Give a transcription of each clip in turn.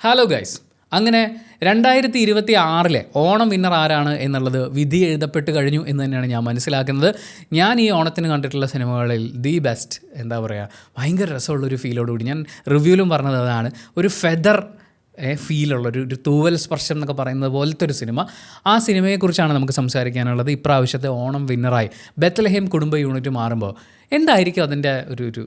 Hello guys, അങ്ങനെ 2026 Onam winner ആരാണ് എന്നുള്ളത് വിധി എഴുതപ്പെട്ട് കഴിഞ്ഞു എന്ന് തന്നെയാണ് ഞാൻ മനസ്സിലാക്കുന്നത്. ഞാൻ ഈ ഓണത്തിന് കണ്ടിട്ടുള്ള സിനിമകളിൽ ദി ബെസ്റ്റ്, എന്താ പറയുക, ഭയങ്കര രസമുള്ളൊരു ഫീലോടുകൂടി ഞാൻ റിവ്യൂവിലും പറഞ്ഞത് അതാണ്. ഒരു ഫെദർ ഫീലുള്ള ഒരു തൂവൽ സ്പർശം എന്നൊക്കെ പറയുന്നത് പോലത്തെ ഒരു സിനിമ. ആ സിനിമയെക്കുറിച്ചാണ് നമുക്ക് സംസാരിക്കാനുള്ളത്. ഇപ്രാവശ്യത്തെ ഓണം വിന്നറായി ബെത്ലഹേം കുടുംബ യൂണിറ്റ് മാറുമ്പോൾ എന്തായിരിക്കും അതിൻ്റെ ഒരു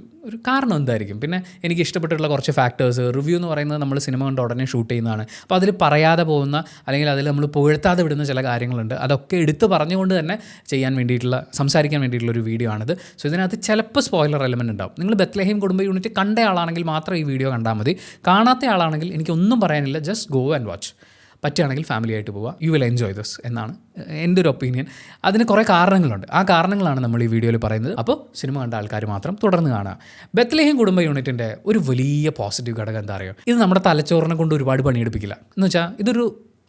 കാരണം എന്തായിരിക്കും? പിന്നെ എനിക്ക് ഇഷ്ടപ്പെട്ടിട്ടുള്ള കുറച്ച് ഫാക്ടേഴ്സ്. റിവ്യൂ എന്ന് പറയുന്നത് നമ്മൾ സിനിമ കണ്ട് ഉടനെ ഷൂട്ട് ചെയ്യുന്നതാണ്. അപ്പോൾ അതിൽ പറയാതെ പോകുന്ന, അല്ലെങ്കിൽ അതിൽ നമ്മൾ പുകഴ്ത്താതെ വിടുന്ന ചില കാര്യങ്ങളുണ്ട്. അതൊക്കെ എടുത്ത് പറഞ്ഞുകൊണ്ട് തന്നെ സംസാരിക്കാൻ വേണ്ടിയിട്ടുള്ള ഒരു വീഡിയോ ആണിത്. സോ ഇതിനകത്ത് ചിലപ്പോൾ സ്പോയിലർ എലമെൻറ്റ് ഉണ്ടാവും. നിങ്ങൾ ബെത്ലഹേം കുടുംബ യൂണിറ്റ് കണ്ട ആളാണെങ്കിൽ മാത്രം ഈ വീഡിയോ കണ്ടാൽ മതി. കാണാത്ത ആളാണെങ്കിൽ എനിക്കൊന്നും പറയാനില്ല, ജസ്റ്റ് ഗോ ആൻഡ് വാച്ച്. പറ്റുകയാണെങ്കിൽ ഫാമിലി ആയിട്ട് പോവുക, യു വിൽ എൻജോയ് ദിസ് എന്നാണ് എൻ്റെ ഒരു ഒപ്പീനിയൻ. അതിന് കുറേ കാരണങ്ങളുണ്ട്. ആ കാരണങ്ങളാണ് നമ്മൾ ഈ വീഡിയോയിൽ പറയുന്നത്. അപ്പോൾ സിനിമ കണ്ട ആൾക്കാർ മാത്രം തുടർന്ന് കാണുക. ബെത്ലഹേം കുടുംബ യൂണിറ്റിൻ്റെ ഒരു വലിയ പോസിറ്റീവ് ഘടകം എന്താ അറിയോ? ഇത് നമ്മുടെ തലച്ചോറിനെ കൊണ്ട് ഒരുപാട് പണിയെടുപ്പിക്കില്ല. എന്ന് വെച്ചാൽ ഇതൊരു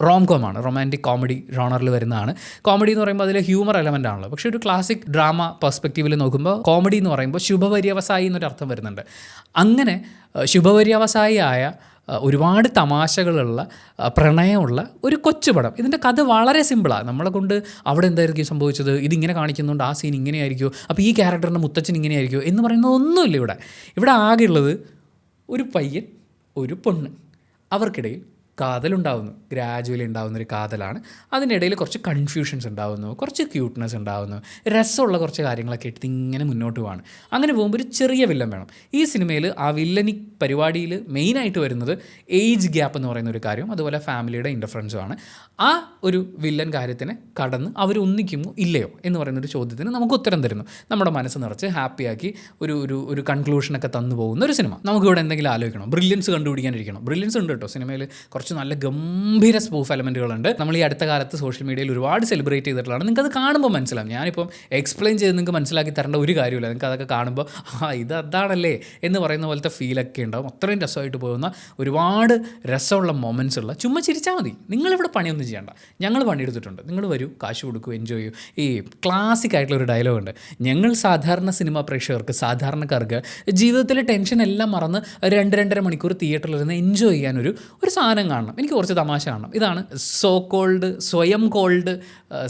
റോംകോമാണ്, റൊമാൻറ്റിക് കോമഡി ജോണറിൽ വരുന്നതാണ്. കോമഡി എന്ന് പറയുമ്പോൾ അതിൽ ഹ്യൂമർ എലമെൻ്റ് ആണല്ലോ. പക്ഷേ ഒരു ക്ലാസിക് ഡ്രാമ പെർസ്പെക്റ്റീവിൽ നോക്കുമ്പോൾ കോമഡി എന്ന് പറയുമ്പോൾ ശുഭപര്യവസായി എന്നൊരു അർത്ഥം വരുന്നുണ്ട്. അങ്ങനെ ശുഭപര്യവസായി ആയ ഒരുപാട് തമാശകളുള്ള പ്രണയമുള്ള ഒരു കൊച്ചുപടം. ഇതിൻ്റെ കഥ വളരെ സിമ്പിളാണ്. നമ്മളെ കൊണ്ട് അവിടെ എന്തായിരിക്കും സംഭവിച്ചത്, ഇതിങ്ങനെ കാണിക്കുന്നുണ്ട്, ആ സീൻ ഇങ്ങനെയായിരിക്കുമോ, അപ്പോൾ ഈ ക്യാരക്ടറിൻ്റെ മുത്തച്ഛൻ ഇങ്ങനെയായിരിക്കുമോ എന്ന് പറയുന്നത് ഒന്നുമില്ല. ഇവിടെ ആകെയുള്ളത് ഒരു പയ്യൻ, ഒരു പെണ്ണ്, അവർക്കിടയിൽ കാതലുണ്ടാവുന്നു. ഗ്രാജുവലി ഉണ്ടാകുന്നൊരു കാതലാണ്. അതിനിടയിൽ കുറച്ച് കൺഫ്യൂഷൻസ് ഉണ്ടാകുന്നു, കുറച്ച് ക്യൂട്ട്നെസ് ഉണ്ടാകുന്നു, രസമുള്ള കുറച്ച് കാര്യങ്ങളൊക്കെ എടുത്ത് ഇങ്ങനെ മുന്നോട്ട് പോവാണ്. അങ്ങനെ പോകുമ്പോൾ ഒരു ചെറിയ വില്ലൻ വേണം. ഈ സിനിമയിൽ ആ വില്ലനി പരിപാടിയിൽ മെയിനായിട്ട് വരുന്നത് ഏജ് ഗ്യാപ്പ് എന്ന് പറയുന്ന ഒരു കാര്യം, അതുപോലെ ഫാമിലിയുടെ ഇൻ്റർഫറൻസുമാണ്. ആ ഒരു വില്ലൻ കാര്യത്തിന് കടന്ന് അവർ ഒന്നിക്കുമോ ഇല്ലയോ എന്ന് പറയുന്നൊരു ചോദ്യത്തിന് നമുക്ക് ഉത്തരം തരുന്നു. നമ്മുടെ മനസ്സ് നിറച്ച് ഹാപ്പിയാക്കി ഒരു കൺക്ലൂഷനൊക്കെ തന്നു പോകുന്ന ഒരു സിനിമ. നമുക്കിവിടെ എന്തെങ്കിലും ആലോചിക്കണം, ബ്രില്യൻസ് കണ്ടുപിടിക്കാനിരിക്കണം. ബ്രില്യൻസ് ഉണ്ട് കേട്ടോ സിനിമയിൽ. കുറച്ച് നല്ല ഗംഭീര സ്പൂഫ് എലമെൻറ്റുകളുണ്ട്. നമ്മൾ ഈ അടുത്ത കാലത്ത് സോഷ്യൽ മീഡിയയിൽ ഒരുപാട് സെലിബ്രേറ്റ് ചെയ്തിട്ടുള്ളതാണ്. നിങ്ങൾക്ക് അത് കാണുമ്പോൾ മനസ്സിലാവും. ഞാനിപ്പം എക്സ്പ്ലെയിൻ ചെയ്ത് നിങ്ങൾക്ക് മനസ്സിലാക്കി തരേണ്ട ഒരു കാര്യമില്ല. നിങ്ങൾക്ക് അതൊക്കെ കാണുമ്പോൾ ഇത് അതാണല്ലേ എന്ന് പറയുന്ന പോലത്തെ ഫീലൊക്കെ ഉണ്ടാവും. അത്രയും രസമായിട്ട് പോകുന്ന ഒരുപാട് രസമുള്ള മൊമെൻറ്റ്സ് ഉള്ള, ചുമ്മാ ചിരിച്ചാൽ മതി. നിങ്ങളിവിടെ പണിയൊന്നും ചെയ്യണ്ട, ഞങ്ങൾ പണിയെടുത്തിട്ടുണ്ട്. നിങ്ങൾ വരൂ, കാശ് കൊടുക്കൂ, എൻജോയ് ചെയ്യൂ. ഈ ക്ലാസിക് ആയിട്ടുള്ളൊരു ഡയലോഗുണ്ട്, ഞങ്ങൾ സാധാരണ സിനിമ പ്രേക്ഷകർക്ക്, സാധാരണക്കാർക്ക് ജീവിതത്തിലെ ടെൻഷൻ എല്ലാം മറന്ന് 2-2.5 മണിക്കൂർ തിയേറ്ററിലിരുന്ന് എൻജോയ് ചെയ്യാനൊരു സാധനം കാണണം, എനിക്ക് കുറച്ച് തമാശ കാണണം. ഇതാണ് സ്വയം കോൾഡ്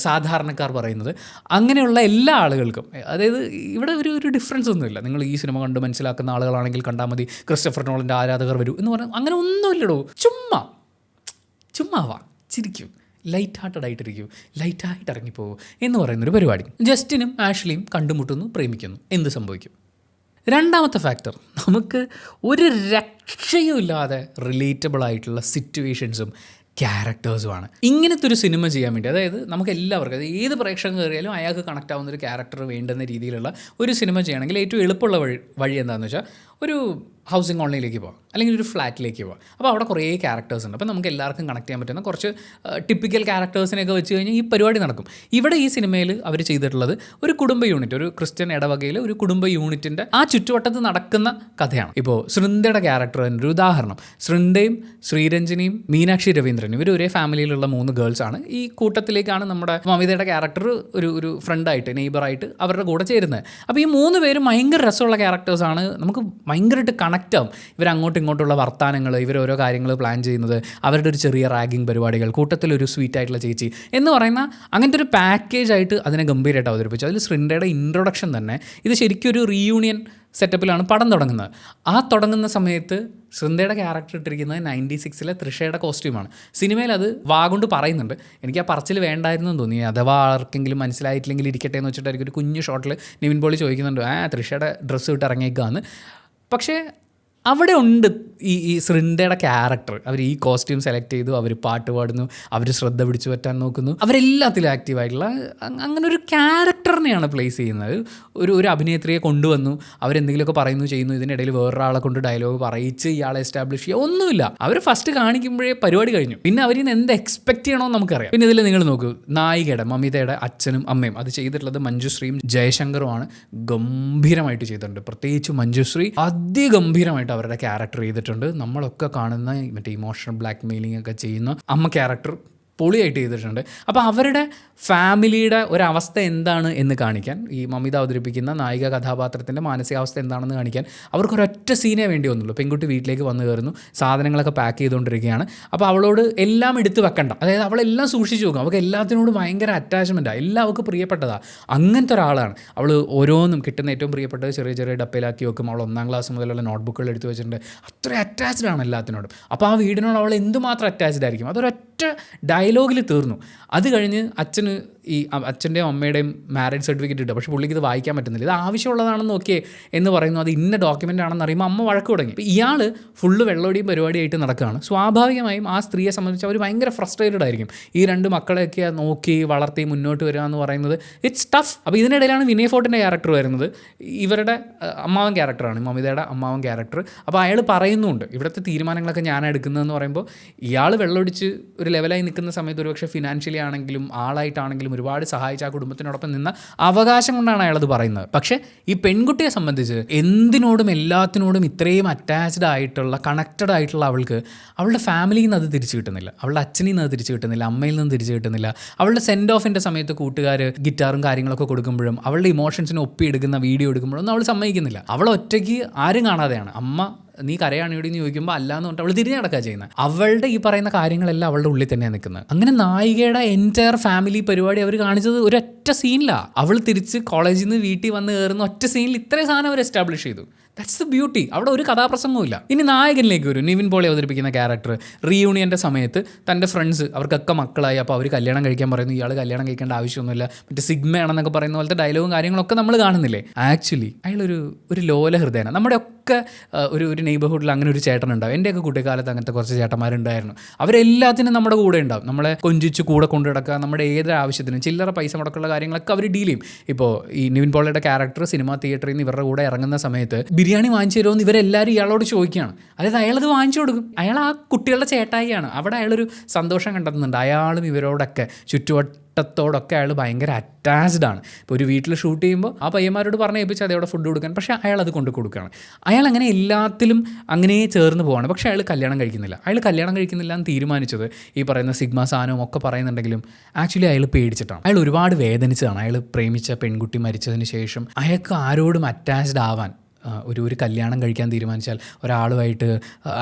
സാധാരണക്കാർ പറയുന്നത്. അങ്ങനെയുള്ള എല്ലാ ആളുകൾക്കും, അതായത് ഇവിടെ ഒരു ഡിഫറൻസ് ഒന്നുമില്ല. നിങ്ങൾ ഈ സിനിമ കണ്ട് മനസ്സിലാക്കുന്ന ആളുകളാണെങ്കിൽ കണ്ടാൽ മതി, ക്രിസ്റ്റഫർ നോളൻ്റെ ആരാധകർ വരൂ എന്ന് പറഞ്ഞാൽ അങ്ങനെ ഒന്നുമില്ലടോ. ചുമ്മാ വാ, ചിരിക്കും, ലൈറ്റ് ഹാർട്ടഡ് ആയിട്ടിരിക്കും, ലൈറ്റായിട്ട് ഇറങ്ങിപ്പോകും എന്ന് പറയുന്നൊരു പരിപാടി. ജസ്റ്റിനും ആഷ്ലിയും കണ്ടുമുട്ടുന്നു, പ്രേമിക്കുന്നു, എന്ത് സംഭവിക്കും? രണ്ടാമത്തെ ഫാക്ടർ, നമുക്ക് ഒരു രക്ഷയും ഇല്ലാതെ റിലേറ്റബിൾ ആയിട്ടുള്ള സിറ്റുവേഷൻസും ക്യാരക്ടേഴ്സുമാണ്. ഇങ്ങനത്തെ ഒരു സിനിമ ചെയ്യാൻ വേണ്ടി, അതായത് നമുക്ക് എല്ലാവർക്കും, അത് ഏത് പ്രേക്ഷകൻ കയറിയാലും അയാൾക്ക് കണക്ട് ആവുന്ന ഒരു ക്യാരക്ടർ വേണ്ടുന്ന രീതിയിലുള്ള ഒരു സിനിമ ചെയ്യണമെങ്കിൽ ഏറ്റവും എളുപ്പമുള്ള വഴി എന്താണെന്ന് വെച്ചാൽ ഒരു ഹൗസിംഗ് കോളനിയിലേക്ക് പോകാം, അല്ലെങ്കിൽ ഒരു ഫ്ലാറ്റിലേക്ക് പോകാം. അപ്പോൾ അവിടെ കുറേ ക്യാരക്ടേഴ്സ് ഉണ്ട്. അപ്പോൾ നമുക്ക് എല്ലാവർക്കും കണക്ട് ചെയ്യാൻ പറ്റുന്ന കുറച്ച് ടിപ്പിക്കൽ ക്യാരക്ടേഴ്സിനെയൊക്കെ വെച്ച് കഴിഞ്ഞാൽ ഈ പരിപാടി നടക്കും. ഇവിടെ ഈ സിനിമയിൽ അവർ ചെയ്തിട്ടുള്ളത് ഒരു കുടുംബ യൂണിറ്റ്, ഒരു ക്രിസ്ത്യൻ ഇടവകയിൽ ഒരു കുടുംബ യൂണിറ്റിൻ്റെ ആ ചുറ്റുവട്ടത്ത് നടക്കുന്ന കഥയാണ്. ഇപ്പോൾ ശൃന്ദയുടെ ക്യാരക്ടർ ഒരു ഉദാഹരണം. ശൃന്ദയും ശ്രീരഞ്ജനിയും മീനാക്ഷി രവീന്ദ്രനും ഇവർ ഒരേ ഫാമിലിയിലുള്ള 3 ഗേൾസാണ്. ഈ കൂട്ടത്തിലേക്കാണ് നമ്മുടെ മമിതയുടെ ക്യാരക്ടർ ഒരു ഫ്രണ്ടായിട്ട്, നെയ്ബറായിട്ട് അവരുടെ കൂടെ ചേരുന്നത്. അപ്പോൾ ഈ 3 പേരും ഭയങ്കര രസമുള്ള ക്യാരക്ടേഴ്സാണ്. നമുക്ക് ഭയങ്കരമായിട്ട് കണക്റ്റ് ആവും. ഇവരങ്ങോട്ടും ഇങ്ങോട്ടുള്ള വർത്താനങ്ങൾ, ഇവരോരോ കാര്യങ്ങൾ പ്ലാൻ ചെയ്യുന്നത്, അവരുടെ ഒരു ചെറിയ റാഗിങ് പരിപാടികൾ, കൂട്ടത്തിലൊരു സ്വീറ്റ് ആയിട്ടുള്ള ചേച്ചി എന്ന് പറയുന്ന അങ്ങനത്തെ ഒരു പാക്കേജായിട്ട് അതിനെ ഗംഭീരമായിട്ട് അവതരിപ്പിച്ചു. അതിൽ ശൃന്ദയുടെ ഇൻട്രൊഡക്ഷൻ തന്നെ, ഇത് ശരിക്കും ഒരു റീയൂണിയൻ സെറ്റപ്പിലാണ് പടം തുടങ്ങുന്നത്. ആ തുടങ്ങുന്ന സമയത്ത് ശൃന്ദയുടെ ക്യാരക്ടർ ഇട്ടിരിക്കുന്നത് 96-ലെ തൃഷയുടെ കോസ്റ്റ്യൂമാണ്. സിനിമയിൽ അത് വാഗൊണ്ട് പറയുന്നുണ്ട്. എനിക്ക് ആ പറച്ചിൽ വേണ്ടായിരുന്നു എന്ന് തോന്നി. അഥവാ ആർക്കെങ്കിലും മനസ്സിലായിട്ടില്ലെങ്കിൽ ഇരിക്കട്ടെ എന്ന് വെച്ചിട്ടായിരിക്കും ഒരു കുഞ്ഞു ഷോട്ടിൽ നിവിൻ പോളി ചോദിക്കുന്നുണ്ട്, തൃഷയുടെ ഡ്രസ്സ് ഇട്ട് ഇറങ്ങിയേക്കാന്ന്. പക്ഷേ അവിടെ ഉണ്ട് ഈ ശൃന്ദയുടെ ക്യാരക്ടർ. അവർ ഈ കോസ്റ്റ്യൂം സെലക്ട് ചെയ്തു, അവർ പാട്ട് പാടുന്നു, അവർ ശ്രദ്ധ പിടിച്ചു പറ്റാൻ നോക്കുന്നു, അവരെല്ലാത്തിലും ആക്റ്റീവായിട്ടുള്ള അങ്ങനെ ഒരു ക്യാരക്ടറിനെയാണ് പ്ലേസ് ചെയ്യുന്നത്. ഒരു അഭിനേത്രിയെ കൊണ്ടുവന്നു, അവരെന്തെങ്കിലുമൊക്കെ പറയുന്നു ചെയ്യുന്നു, ഇതിനിടയിൽ വേറൊരാളെ കൊണ്ട് ഡയലോഗ് പറയിച്ച് ഇയാളെ എസ്റ്റാബ്ലിഷ് ചെയ്യുക, ഒന്നുമില്ല. അവർ ഫസ്റ്റ് കാണിക്കുമ്പോഴേ പരിപാടി കഴിഞ്ഞു. പിന്നെ അവരിന്ന് എന്ത് എക്സ്പെക്ട് ചെയ്യണമെന്ന് നമുക്കറിയാം. പിന്നെ ഇതിൽ നിങ്ങൾ നോക്കൂ, നായികയുടെ മമിതയുടെ അച്ഛനും അമ്മയും, അത് ചെയ്തിട്ടുള്ളത് മഞ്ജുശ്രീയും ജയശങ്കറുമാണ്. ഗംഭീരമായിട്ട് ചെയ്തിട്ടുണ്ട്. പ്രത്യേകിച്ച് മഞ്ജുശ്രീ അതിഗംഭീരമായിട്ട് അവരുടെ ക്യാരക്ടർ ചെയ്തിട്ടുണ്ട്. നമ്മളൊക്കെ കാണുന്ന മറ്റേ ഇമോഷണൽ ബ്ലാക്ക് മെയിലിംഗ് ഒക്കെ ചെയ്യുന്ന അമ്മ ക്യാരക്ടർ പൊളിയായിട്ട് ചെയ്തിട്ടുണ്ട്. അപ്പോൾ അവരുടെ ഫാമിലിയുടെ ഒരവസ്ഥ എന്താണ് എന്ന് കാണിക്കാൻ, ഈ മമിത അവതരിപ്പിക്കുന്ന നായിക കഥാപാത്രത്തിൻ്റെ മാനസികാവസ്ഥ എന്താണെന്ന് കാണിക്കാൻ അവർക്കൊരൊറ്റ സീനേ വേണ്ടി വന്നുള്ളൂ. പെൺകുട്ടി വീട്ടിലേക്ക് വന്നു കയറുന്നു, സാധനങ്ങളൊക്കെ പാക്ക് ചെയ്തുകൊണ്ടിരിക്കുകയാണ്. അപ്പോൾ അവളോട് എല്ലാം എടുത്ത് വെക്കണ്ട, അതായത് അവളെല്ലാം സൂക്ഷിച്ച് വെക്കും. അവൾക്ക് എല്ലാത്തിനോട് ഭയങ്കര അറ്റാച്ച്മെൻറ്റാണ്, എല്ലാം അവൾക്ക് പ്രിയപ്പെട്ടതാണ്. അങ്ങനത്തെ ഒരാളാണ് അവൾ. ഓരോന്നും കിട്ടുന്ന ഏറ്റവും പ്രിയപ്പെട്ടത് ചെറിയ ചെറിയ ഡപ്പയിലാക്കി വെക്കും. അവൾ 1ാം ക്ലാസ് മുതലുള്ള നോട്ട്ബുക്കുകൾ എടുത്ത് വെച്ചിട്ടുണ്ട്. അത്ര അറ്റാച്ച്ഡ് ആണ് എല്ലാത്തിനോടും. അപ്പോൾ ആ വീടിനോട് അവൾ എന്തുമാത്രം അറ്റാച്ച്ഡ് ആയിരിക്കും. അതൊരൊറ്റ ഡയലോഗിൽ തീർന്നു. അത് കഴിഞ്ഞ് അച്ഛൻ്റെയും അമ്മയുടെയും മാരേജ് സർട്ടിഫിക്കറ്റ് ഇട്ടു. പക്ഷേ പുള്ളിക്ക് ഇത് വായിക്കാൻ പറ്റുന്നില്ല. ഇത് ആവശ്യമുള്ളതാണെന്ന് നോക്കിയേ എന്ന് പറയുന്നു. അത് ഇന്ന ഡോക്യുമെൻ്റ് ആണെന്ന് അറിയുമ്പോൾ അമ്മ വഴക്ക് തുടങ്ങി. ഇപ്പോൾ ഇയാൾ ഫുള്ള് വെള്ളോടിയും പരിപാടിയായിട്ട് നടക്കുകയാണ്. സ്വാഭാവികമായും ആ സ്ത്രീയെ സംബന്ധിച്ച് അവർ ഭയങ്കര ഫ്രസ്ട്രേറ്റഡ് ആയിരിക്കും. ഈ 2 മക്കളെയൊക്കെ നോക്കി വളർത്തി മുന്നോട്ട് വരിക എന്ന് പറയുന്നത് ഇറ്റ്സ് ടഫ്. അപ്പോൾ ഇതിനിടയിലാണ് വിനയ് ഫോർട്ടിൻ്റെ ക്യാരക്ടർ വരുന്നത്. ഇവരുടെ അമ്മാവൻ ക്യാരക്ടറാണ്, മമിതയുടെ അമ്മാവൻ ക്യാരക്ടർ. അപ്പോൾ അയാൾ പറയുന്നുണ്ട് ഇവിടുത്തെ തീരുമാനങ്ങളൊക്കെ ഞാനാണ് എടുക്കുന്നതെന്ന് പറയുമ്പോൾ, ഇയാൾ വെള്ളമൊടിച്ച് ഒരു ലെവലായി നിൽക്കുന്ന സമയത്ത് ഒരുപക്ഷെ ഫിനാൻഷ്യലി ആണെങ്കിലും ആളായിട്ടാണെങ്കിലും ഒരുപാട് സഹായിച്ച ആ കുടുംബത്തിനോടൊപ്പം നിന്ന അവകാശം കൊണ്ടാണ് അയാളത് പറയുന്നത്. പക്ഷേ ഈ പെൺകുട്ടിയെ സംബന്ധിച്ച് എന്തിനോടും എല്ലാത്തിനോടും ഇത്രയും അറ്റാച്ച്ഡ് ആയിട്ടുള്ള കണക്റ്റഡ് ആയിട്ടുള്ള അവൾക്ക് അവളുടെ ഫാമിലിയിൽ നിന്ന് അത് തിരിച്ചു കിട്ടുന്നില്ല, അവളുടെ അച്ഛനിൽ നിന്ന് അത് തിരിച്ചു കിട്ടുന്നില്ല, അമ്മയിൽ നിന്ന് തിരിച്ചു കിട്ടുന്നില്ല. അവളുടെ സെൻഡ് ഓഫിൻ്റെ സമയത്ത് കൂട്ടുകാർ ഗിറ്റാറും കാര്യങ്ങളൊക്കെ കൊടുക്കുമ്പോഴും അവളുടെ ഇമോഷൻസിനെ ഒപ്പിയെടുക്കുന്ന വീഡിയോ എടുക്കുമ്പോഴൊന്നും അവൾ സമ്മതിക്കുന്നില്ല. അവൾ ഒറ്റയ്ക്ക് ആരും കാണാതെയാണ്. അമ്മ നീ കരയാണ് ഇവിടെ എന്ന് ചോദിക്കുമ്പോൾ അല്ലാന്ന് പറഞ്ഞിട്ട് അവൾ തിരിഞ്ഞ് നടക്കുക ചെയ്യുന്നത്. അവളുടെ ഈ പറയുന്ന കാര്യങ്ങളെല്ലാം അവളുടെ ഉള്ളിൽ തന്നെയാണ് നിൽക്കുന്നത്. അങ്ങനെ നായികയുടെ എൻറ്റയർ ഫാമിലി പരിപാടി അവർ കാണിച്ചത് ഒരൊറ്റ സീനിലാണ്. അവൾ തിരിച്ച് കോളേജിൽ നിന്ന് വീട്ടിൽ വന്ന് കയറുന്ന ഒറ്റ സീനിൽ ഇത്രയും സാധനം അവർ എസ്റ്റാബ്ലിഷ് ചെയ്തു. That's the beauty. അവിടെ ഒരു കഥാപ്രസംഗവും. ഇനി നായകനിലേക്ക് വരും. നിവിൻ പോളി അവതരിപ്പിക്കുന്ന ക്യാരക്ടർ റീയൂണിയൻ്റെ സമയത്ത് തൻ്റെ ഫ്രണ്ട്സ് അവർക്കൊക്കെ മക്കളായി. അപ്പോൾ അവർ കല്യാണം കഴിക്കാൻ പറയുന്നു. ഇയാൾ കല്യാണം കഴിക്കേണ്ട ആവശ്യമൊന്നുമില്ല, മറ്റേ സിഗ്മയാണെന്നൊക്കെ പറയുന്ന പോലത്തെ ഡയലോഗും കാര്യങ്ങളൊക്കെ നമ്മൾ കാണുന്നില്ലേ. ആക്ച്വലി അയാളൊരു ലോല ഹൃദയമാണ്. നമ്മുടെ ഒക്കെ ഒരു നെയ്ബർഹുഡിൽ അങ്ങനെ ഒരു ചേട്ടനുണ്ടാവും. എൻ്റെയൊക്കെ കുട്ടിക്കാലത്ത് അങ്ങനത്തെ കുറച്ച് ചേട്ടന്മാരുണ്ടായിരുന്നു. അവരെല്ലാത്തിനും നമ്മുടെ കൂടെ ഉണ്ടാവും. നമ്മളെ കൊഞ്ചിച്ച് കൂടെ കൊണ്ടു നടക്കുക, നമ്മുടെ ഏതൊരു ആവശ്യത്തിനും ചില്ലറ പൈസ മുടക്കുള്ള കാര്യങ്ങളൊക്കെ അവർ ഡീൽ ചെയ്യും. ഇപ്പോൾ ഈ നിവിൻ പോളിയുടെ ക്യാരക്ടർ സിനിമ തിയേറ്ററിൽ നിന്ന് ഇവരുടെ കൂടെ ഇറങ്ങുന്ന സമയത്ത് ബിരിയാണി വാങ്ങിച്ചു തരുമോ എന്ന് ഇവരെല്ലാവരും ഇയാളോട് ചോദിക്കുകയാണ്. അതായത് അയാളത് വാങ്ങിച്ചു കൊടുക്കും. അയാൾ ആ കുട്ടികളുടെ ചേട്ടായിയാണ്. അവിടെ അയാളൊരു സന്തോഷം കണ്ടെത്തുന്നുണ്ട്. അയാളും ഇവരോടൊക്കെ ചുറ്റുവട്ടത്തോടൊക്കെ അയാൾ ഭയങ്കര അറ്റാച്ച്ഡ് ആണ്. ഇപ്പോൾ ഒരു വീട്ടിൽ ഷൂട്ട് ചെയ്യുമ്പോൾ ആ പയ്യന്മാരോട് പറഞ്ഞ് ഏൽപ്പിച്ച് അതവിടെ ഫുഡ് കൊടുക്കാൻ, പക്ഷേ അയാൾ അത് കൊണ്ട് കൊടുക്കുകയാണ്. അയാൾ അങ്ങനെ എല്ലാത്തിലും അങ്ങനെ ചേർന്ന് പോവാണ്. പക്ഷേ അയാൾ കല്യാണം കഴിക്കുന്നില്ല. അയാൾ കല്യാണം കഴിക്കുന്നില്ല എന്ന് തീരുമാനിച്ചത് ഈ പറയുന്ന സിഗ്മ സാധനവും ഒക്കെ പറയുന്നുണ്ടെങ്കിലും ആക്ച്വലി അയാൾ പേടിച്ചിട്ടാണ്. അയാൾ ഒരുപാട് വേദനിച്ചതാണ്. അയാൾ പ്രേമിച്ച പെൺകുട്ടി മരിച്ചതിന് ശേഷം അയാൾക്ക് ആരോടും അറ്റാച്ച്ഡ് ആവാൻ ഒരു കല്യാണം കഴിക്കാൻ തീരുമാനിച്ചാൽ ഒരാളുമായിട്ട്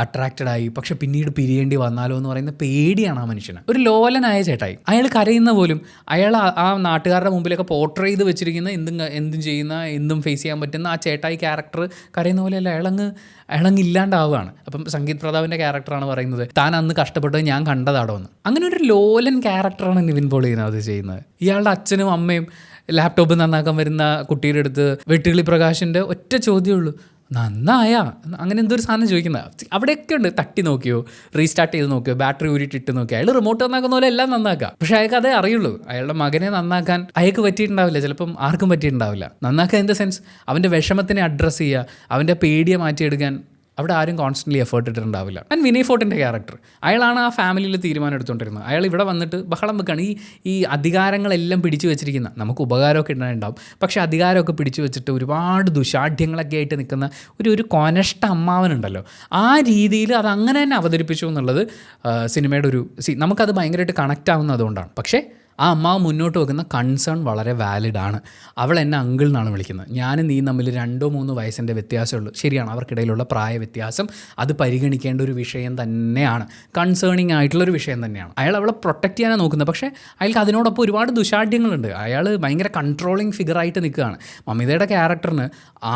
അട്രാക്റ്റഡായി, പക്ഷെ പിന്നീട് പിരിയേണ്ടി വന്നാലോ എന്ന് പറയുന്ന പേടിയാണ് ആ മനുഷ്യന്. ഒരു ലോലനായ ചേട്ടായി. അയാൾ കരയുന്ന പോലും അയാൾ ആ നാട്ടുകാരുടെ മുമ്പിലൊക്കെ പോർട്രേ ചെയ്ത് വെച്ചിരിക്കുന്ന എന്തും ചെയ്യുന്ന എന്തും ഫേസ് ചെയ്യാൻ പറ്റുന്ന ആ ചേട്ടായി ക്യാരക്ടർ കരയുന്ന പോലെയല്ല. അയാളങ്ങ് ഇല്ലാണ്ടാവുകയാണ്. അപ്പം സംഗീത് പ്രതാപിൻ്റെ ക്യാരക്ടറാണ് പറയുന്നത്, താൻ അന്ന് കഷ്ടപ്പെട്ടത് ഞാൻ കണ്ടതാടോ എന്ന്. അങ്ങനെ ഒരു ലോലൻ ക്യാരക്ടറാണ് നിവിൻ പോളി അത് ചെയ്യുന്നത്. ഇയാളുടെ അച്ഛനും അമ്മയും ലാപ്ടോപ്പ് നന്നാക്കാൻ വരുന്ന കുട്ടിയുടെ അടുത്ത് വെട്ടുകിളി പ്രകാശിൻ്റെ ഒറ്റ ചോദ്യമേ ഉള്ളൂ, നന്നായാ? അങ്ങനെ എന്തൊരു സാധനം ചോദിക്കുന്നത്. അവിടെയൊക്കെ ഉണ്ട്. തട്ടി നോക്കിയോ, റീസ്റ്റാർട്ട് ചെയ്ത് നോക്കിയോ, ബാറ്ററി ഊരിട്ടിട്ട് നോക്കിയോ. അയാൾ റിമോട്ട് നന്നാക്കുന്ന പോലെ എല്ലാം നന്നാക്കാം. പക്ഷേ അയാൾക്ക് അതേ അറിയുള്ളൂ. അയാളുടെ മകനെ നന്നാക്കാൻ അയാൾക്ക് പറ്റിയിട്ടുണ്ടാവില്ല, ചിലപ്പം ആർക്കും പറ്റിയിട്ടുണ്ടാവില്ല. നന്നാക്കാൻ ഇൻ ദ സെൻസ് അവൻ്റെ വിഷമത്തിനെ അഡ്രസ്സ് ചെയ്യുക, അവൻ്റെ പേടിയെ മാറ്റിയെടുക്കാൻ അവിടെ ആരും കോൺസ്റ്റൻ്റ്ലി എഫേർട്ട് ഇട്ടിട്ടുണ്ടാവില്ല. ആൻഡ് വിനയ് ഫോർട്ടിൻ്റെ ക്യാരക്ടർ, അയാളാണ് ആ ഫാമിലിയിൽ തീരുമാനം എടുത്തുകൊണ്ടിരുന്നത്. അയാൾ ഇവിടെ വന്നിട്ട് ബഹളം വെക്കുകയാണ്. ഈ അധികാരങ്ങളെല്ലാം പിടിച്ചു വെച്ചിരിക്കുന്ന, നമുക്ക് ഉപകാരമൊക്കെ ഉണ്ടായിട്ടുണ്ടാവും, പക്ഷേ അധികാരമൊക്കെ പിടിച്ചു വെച്ചിട്ട് ഒരുപാട് ദുശാഠ്യങ്ങളൊക്കെ ആയിട്ട് നിൽക്കുന്ന ഒരു കൊനഷ്ട അമ്മാവനുണ്ടല്ലോ, ആ രീതിയിൽ അത് അങ്ങനെ തന്നെ അവതരിപ്പിച്ചു എന്നുള്ളത് സിനിമയുടെ നമുക്കത് ഭയങ്കരമായിട്ട് കണക്റ്റ് ആവുന്നത് അതുകൊണ്ടാണ്. പക്ഷേ ആ അമ്മാവ് മുന്നോട്ട് വെക്കുന്ന കൺസേൺ വളരെ വാലിഡാണ്. അവൾ എന്നെ അങ്കിൾ എന്നാണ് വിളിക്കുന്നത്. ഞാനും നീ തമ്മിൽ 2-3 വയസ്സിൻ്റെ വ്യത്യാസമുള്ളൂ. ശരിയാണ്, അവർക്കിടയിലുള്ള പ്രായ വ്യത്യാസം അത് പരിഗണിക്കേണ്ട ഒരു വിഷയം തന്നെയാണ്, കൺസേണിങ് ആയിട്ടുള്ളൊരു വിഷയം തന്നെയാണ്. അയാൾ അവളെ പ്രൊട്ടക്റ്റ് ചെയ്യാനാണ് നോക്കുന്നത്. പക്ഷേ അയാൾക്ക് അതിനോടൊപ്പം ഒരുപാട് ദുശാഠ്യങ്ങളുണ്ട്. അയാൾ ഭയങ്കര കൺട്രോളിങ് ഫിഗറായിട്ട് നിൽക്കുകയാണ്. മമിതയുടെ ക്യാരക്ടറിന്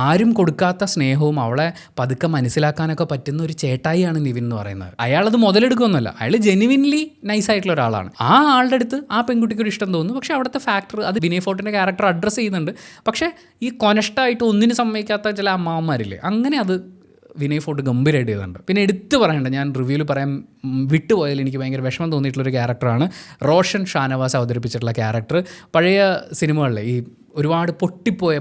ആരും കൊടുക്കാത്ത സ്നേഹവും അവളെ പതുക്കെ മനസ്സിലാക്കാനൊക്കെ പറ്റുന്ന ഒരു ചേട്ടായിയാണ് നിവിൻ എന്ന് പറയുന്നത്. അയാളത് മുതലെടുക്കുകയൊന്നുമല്ല, അയാൾ ജെനുവിൻലി നൈസായിട്ടുള്ള ഒരാളാണ്. ആ ആളുടെ അടുത്ത് ആ പെൺകുട്ടിക്കൊരു ഇഷ്ടം തോന്നുന്നു. പക്ഷേ അവിടുത്തെ ഫാക്ടർ അത് വിനയ് ഫോർട്ടിൻ്റെ ക്യാരക്ടർ അഡ്രസ്സ് ചെയ്യുന്നുണ്ട്. പക്ഷേ ഈ കൊനഷ്ടമായിട്ട് ഒന്നിനും സമ്മതിക്കാത്ത ചില അമ്മാവന്മാരില്ലേ, അങ്ങനെ അത് വിനയ് ഫോർട്ട് ഗംഭീരമായിട്ട് ചെയ്തിട്ടുണ്ട്. പിന്നെ എടുത്ത് പറയേണ്ട, ഞാൻ റിവ്യൂവിൽ പറയാൻ വിട്ടുപോയാൽ എനിക്ക് ഭയങ്കര വിഷമം തോന്നിയിട്ടുള്ളൊരു ക്യാരക്ടറാണ് റോഷൻ ഷാനവാസ് അവതരിപ്പിച്ചിട്ടുള്ള ക്യാരക്ടർ. പഴയ സിനിമകളിലെ ഈ ഒരുപാട്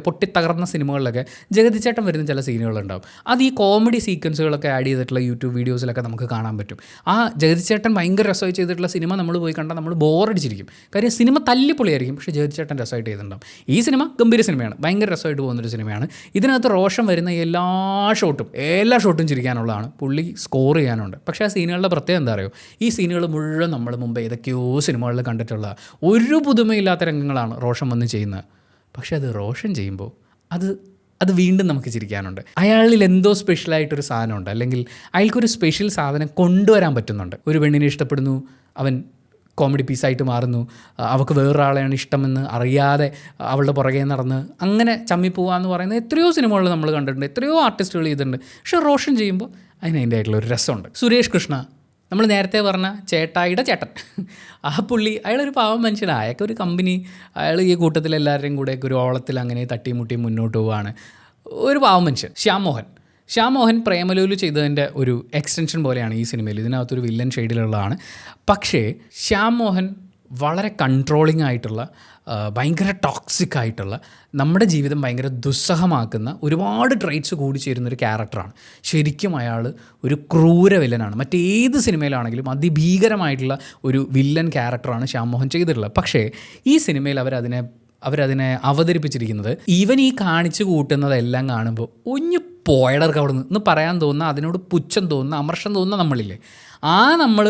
പൊട്ടിത്തകർന്ന സിനിമകളിലൊക്കെ ജഗതിച്ചേട്ടൻ വരുന്ന ചില സീനുകളുണ്ടാവും. അത് ഈ കോമഡി സീക്വൻസുകളൊക്കെ ആഡ് ചെയ്തിട്ടുള്ള യൂട്യൂബ് വീഡിയോസിലൊക്കെ നമുക്ക് കാണാൻ പറ്റും. ആ ജഗതിച്ചേട്ടൻ ഭയങ്കര രസമായി ചെയ്തിട്ടുള്ള സിനിമ നമ്മൾ പോയി കണ്ടാൽ നമ്മൾ ബോറടിച്ചിരിക്കും. കാര്യം സിനിമ തല്ലിപ്പൊളിയായിരിക്കും, പക്ഷേ ജഗതിച്ചേട്ടൻ രസമായിട്ട് ചെയ്തിട്ടുണ്ടാവും. ഈ സിനിമ ഗംഭീര സിനിമയാണ്, ഭയങ്കര രസമായിട്ട് പോകുന്നൊരു സിനിമയാണ്. ഇതിനകത്ത് റോഷൻ വരുന്ന എല്ലാ ഷോട്ടും ചിരിക്കാനുള്ളതാണ്, പുള്ളി സ്കോർ ചെയ്യാനുണ്ട്. പക്ഷേ ആ സീനുകളുടെ പ്രത്യേകം എന്താ അറിയോ, ഈ സീനുകൾ മുഴുവൻ നമ്മൾ മുമ്പ് ഏതൊക്കെയോ സിനിമകളിൽ കണ്ടിട്ടുള്ള ഒരു പുതുമയില്ലാത്ത രംഗങ്ങളാണ് റോഷൻ വന്ന് ചെയ്യുന്നത്. പക്ഷേ അത് റോഷൻ ചെയ്യുമ്പോൾ അത് വീണ്ടും നമുക്ക് ചിരിക്കാനുണ്ട്. അയാളിൽ എന്തോ സ്പെഷ്യലായിട്ടൊരു സാധനമുണ്ട്, അല്ലെങ്കിൽ അയാൾക്കൊരു സ്പെഷ്യൽ സാധനം കൊണ്ടുവരാൻ പറ്റുന്നുണ്ട്. ഒരു പെണ്ണിനെ ഇഷ്ടപ്പെടുന്നു, അവൻ കോമഡി പീസായിട്ട് മാറുന്നു, അവൾക്ക് വേറൊരാളെയാണ് ഇഷ്ടമെന്ന് അറിയാതെ അവളുടെ പുറകെ നടന്ന് അങ്ങനെ ചമ്മിപ്പോവാന്ന് പറയുന്നത് എത്രയോ സിനിമകളിൽ നമ്മൾ കണ്ടിട്ടുണ്ട്, എത്രയോ ആർട്ടിസ്റ്റുകൾ ചെയ്തിട്ടുണ്ട്. പക്ഷേ റോഷൻ ചെയ്യുമ്പോൾ അതിൻ്റെ ആയിട്ടുള്ളൊരു രസമുണ്ട്. സുരേഷ് കൃഷ്ണ, നമ്മൾ നേരത്തെ പറഞ്ഞ ചേട്ടായിയുടെ ചേട്ടൻ, ആ പുള്ളി അയാളൊരു പാവം മനുഷ്യനാണ്. അയാൾക്ക് ഒരു കമ്പനി, അയാൾ ഈ കൂട്ടത്തിൽ എല്ലാവരുടെയും കൂടെയൊക്കെ ഒരു ഓളത്തിൽ അങ്ങനെ തട്ടിമുട്ടി മുന്നോട്ട് പോവുകയാണ്. ഒരു പാവം മനുഷ്യൻ. ശ്യാം മോഹൻ പ്രേമലൂല് ചെയ്തതിൻ്റെ ഒരു എക്സ്റ്റൻഷൻ പോലെയാണ് ഈ സിനിമയിൽ. ഇതിനകത്തൊരു വില്ലൻ ഷെയ്ഡിലുള്ളതാണ്. പക്ഷേ ശ്യാം മോഹൻ വളരെ കൺട്രോളിംഗ് ആയിട്ടുള്ള, ഭയങ്കര ടോക്സിക് ആയിട്ടുള്ള, നമ്മുടെ ജീവിതം ഭയങ്കര ദുസ്സഹമാക്കുന്ന ഒരുപാട് ട്രൈറ്റ്സ് കൂടി ചേരുന്നൊരു ക്യാരക്ടറാണ്. ശരിക്കും അയാൾ ഒരു ക്രൂര വില്ലനാണ്. മറ്റേത് സിനിമയിലാണെങ്കിലും അതിഭീകരമായിട്ടുള്ള ഒരു വില്ലൻ ക്യാരക്ടറാണ് ശ്യാം മോഹൻ ചെയ്തിട്ടുള്ളത്. പക്ഷേ ഈ സിനിമയിൽ അവരതിനെ അവതരിപ്പിച്ചിരിക്കുന്നത്, ഈവൻ ഈ കാണിച്ചു കൂട്ടുന്നതെല്ലാം കാണുമ്പോൾ ഒഞ്ഞു പോയടർക്ക് അവിടെ നിന്ന് പറയാൻ തോന്നുന്ന, അതിനോട് പുച്ഛം തോന്നുന്ന, അമർഷം തോന്നുന്ന നമ്മളില്ലേ, നമ്മൾ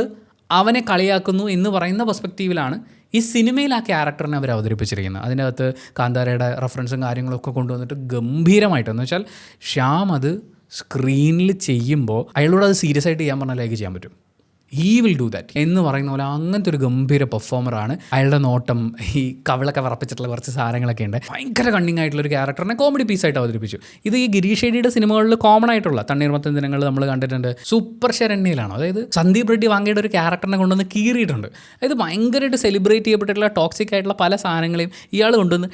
അവനെ കളിയാക്കുന്നു എന്ന് പറയുന്ന പെർസ്പെക്റ്റീവിലാണ് ഈ സിനിമയിൽ ആ ക്യാരക്ടറിനെ അവർ അവതരിപ്പിച്ചിരിക്കുന്നത്. അതിനകത്ത് കാന്താരയുടെ റെഫറൻസും കാര്യങ്ങളൊക്കെ കൊണ്ടുവന്നിട്ട് ഗംഭീരമായിട്ടെന്ന് വെച്ചാൽ ശ്യാം അത് സ്ക്രീനിൽ ചെയ്യുമ്പോൾ അയാളോട് അത് സീരിയസ് ആയിട്ട് ചെയ്യാൻ പറഞ്ഞാൽ അയാൾക്ക് ചെയ്യാൻ പറ്റും. ഹീ വിൽ ഡു ദാറ്റ് എന്ന് പറയുന്ന പോലെ അങ്ങനത്തെ ഒരു ഗംഭീര പെർഫോമറാണ്. അയാളുടെ നോട്ടം, ഈ കവിളൊക്കെ വിറപ്പിച്ചിട്ടുള്ള കുറച്ച് സാധനങ്ങളൊക്കെ ഉണ്ട്. ഭയങ്കര കണ്ണിങ് ആയിട്ടുള്ളൊരു ക്യാരക്ടറിനെ കോമഡി പീസായിട്ട് അവതരിപ്പിച്ചു. ഇത് ഈ ഗിരീഷ് ഷെഡിയുടെ സിനിമകളിൽ കോമൺ ആയിട്ടുള്ള തണ്ണീർമത്തൻ ദിനങ്ങൾ നമ്മൾ കണ്ടിട്ടുണ്ട്. സൂപ്പർ ശരണ്യയിലാണ്, അതായത് സന്ദീപ് റെഡ്ഡി വാങ്കയുടെ ഒരു ക്യാരക്ടറിനെ കൊണ്ടുവന്ന് കീറിയിട്ടുണ്ട്. അതായത് ഭയങ്കരമായിട്ട് സെലിബ്രേറ്റ് ചെയ്യപ്പെട്ടിട്ടുള്ള ടോക്സിക് ആയിട്ടുള്ള പല സാധനങ്ങളെയും ഇയാൾ കൊണ്ടുവന്ന്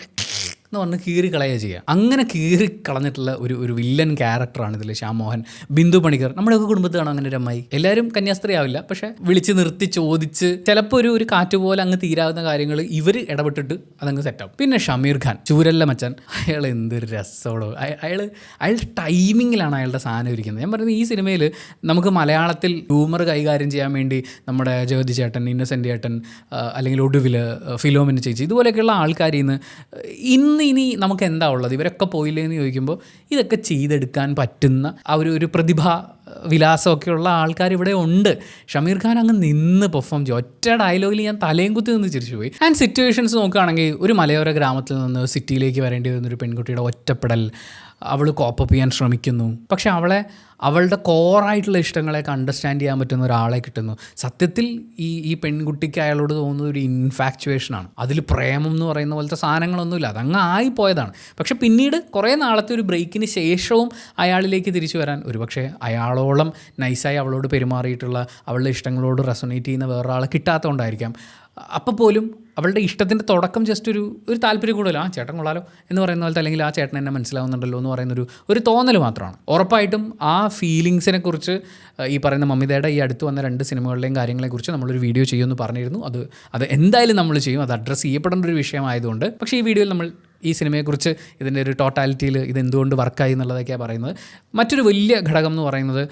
എന്ന് പറഞ്ഞ് കീറിക്കളയുക ചെയ്യുക. അങ്ങനെ കീറിക്കളഞ്ഞിട്ടുള്ള ഒരു വില്ലൻ ക്യാരക്ടറാണ് ഇതിൽ ശ്യാം മോഹൻ. ബിന്ദു പണിക്കർ, നമ്മുടെയൊക്കെ കുടുംബത്തിൽ കാണും അങ്ങനെ ഒരു അമ്മായി. എല്ലാവരും കന്യാസ്ത്രീ ആവില്ല, പക്ഷേ വിളിച്ച് നിർത്തി ചോദിച്ച് ചിലപ്പോൾ ഒരു കാറ്റ് പോലെ അങ്ങ് തീരാവുന്ന കാര്യങ്ങൾ ഇവർ ഇടപെട്ടിട്ട് അതങ്ങ് സെറ്റാവും. പിന്നെ ഷമീർ ഖാൻ, ചൂരല്ല മച്ചാൻ, അയാൾ എന്തൊരു രസമോടോ. അയാളുടെ ടൈമിങ്ങിലാണ് അയാളുടെ സാധനം ഇരിക്കുന്നത്. ഞാൻ പറയുന്നത് ഈ സിനിമയിൽ നമുക്ക് മലയാളത്തിൽ ഹ്യൂമർ കൈകാര്യം ചെയ്യാൻ വേണ്ടി നമ്മുടെ ജഗതി ചേട്ടൻ, ഇന്നസെൻ്റ് ചേട്ടൻ, അല്ലെങ്കിൽ ഒടുവിൽ ഫിലോമിന ചേച്ചി, ഇതുപോലെയൊക്കെയുള്ള ആൾക്കാരിൽ നിന്ന് ഇനി നമുക്ക് എന്താ ഉള്ളത്, ഇവരൊക്കെ പോയില്ലേ എന്ന് ചോദിക്കുമ്പോൾ ഇതൊക്കെ ചെയ്തെടുക്കാൻ പറ്റുന്ന ആ ഒരു പ്രതിഭാ വിലാസമൊക്കെയുള്ള ആൾക്കാർ ഇവിടെ ഉണ്ട്. ഷമീർ ഖാൻ അങ്ങ് നിന്ന് പെർഫോം ചെയ്യും. ഒറ്റ ഡയലോഗിൽ ഞാൻ തലയും കുത്തി നിന്ന് ചിരിച്ചു പോയി. ആൻഡ് സിറ്റുവേഷൻസ് നോക്കുകയാണെങ്കിൽ ഒരു മലയോര ഗ്രാമത്തിൽ നിന്ന് സിറ്റിയിലേക്ക് വരേണ്ടി വരുന്നൊരു പെൺകുട്ടിയുടെ ഒറ്റപ്പെടൽ, അവൾ കോപ്പപ്പ് ചെയ്യാൻ ശ്രമിക്കുന്നു, പക്ഷെ അവളുടെ കോറായിട്ടുള്ള ഇഷ്ടങ്ങളെയൊക്കെ അണ്ടർസ്റ്റാൻഡ് ചെയ്യാൻ പറ്റുന്ന ഒരാളെ കിട്ടുന്നു. സത്യത്തിൽ ഈ പെൺകുട്ടിക്ക് അയാളോട് തോന്നുന്നത് ഒരു ഇൻഫാക്ച്വേഷനാണ്. അതിൽ പ്രേമം എന്ന് പറയുന്ന പോലത്തെ സാധനങ്ങളൊന്നുമില്ല, അതങ്ങ് ആയിപ്പോയതാണ്. പക്ഷെ പിന്നീട് കുറേ നാളത്തെ ഒരു ബ്രേക്കിന് ശേഷവും അയാളിലേക്ക് തിരിച്ചു വരാൻ, ഒരുപക്ഷെ അയാളോളം നൈസായി അവളോട് പെരുമാറിയിട്ടുള്ള, അവളുടെ ഇഷ്ടങ്ങളോട് റെസൊണേറ്റ് ചെയ്യുന്ന വേറൊരാളെ കിട്ടാത്തതുകൊണ്ടായിരിക്കാം. അപ്പോൾ പോലും അവളുടെ ഇഷ്ടത്തിൻ്റെ തുടക്കം ജസ്റ്റ് ഒരു താല്പര്യം കൂടുതൽ, ആ ചേട്ടൻ കൊള്ളാലോ എന്ന് പറയുന്ന പോലത്തെ, അല്ലെങ്കിൽ ആ ചേട്ടൻ എന്നെ മനസ്സിലാവുന്നുണ്ടല്ലോ എന്ന് പറയുന്നൊരു തോന്നൽ മാത്രമാണ്. ഉറപ്പായിട്ടും ആ ഫീലിങ്സിനെ കുറിച്ച് ഈ പറയുന്ന മമിതയുടെ ഈ അടുത്ത് വന്ന 2 സിനിമകളിലെയും കാര്യങ്ങളെക്കുറിച്ച് നമ്മളൊരു വീഡിയോ ചെയ്യുമെന്ന് പറഞ്ഞിരുന്നു. അത് എന്തായാലും നമ്മൾ ചെയ്യും, അത് അഡ്രസ്സ് ചെയ്യപ്പെടേണ്ട ഒരു വിഷയമായതുകൊണ്ട്. പക്ഷേ ഈ വീഡിയോയിൽ നമ്മൾ ഈ സിനിമയെക്കുറിച്ച് ഇതിൻ്റെ ഒരു ടോട്ടാലിറ്റിയിൽ ഇതെന്തുകൊണ്ട് വർക്കായി എന്നുള്ളതൊക്കെയാണ് പറയുന്നത്. മറ്റൊരു വലിയ ഘടകം എന്ന് പറയുന്നത്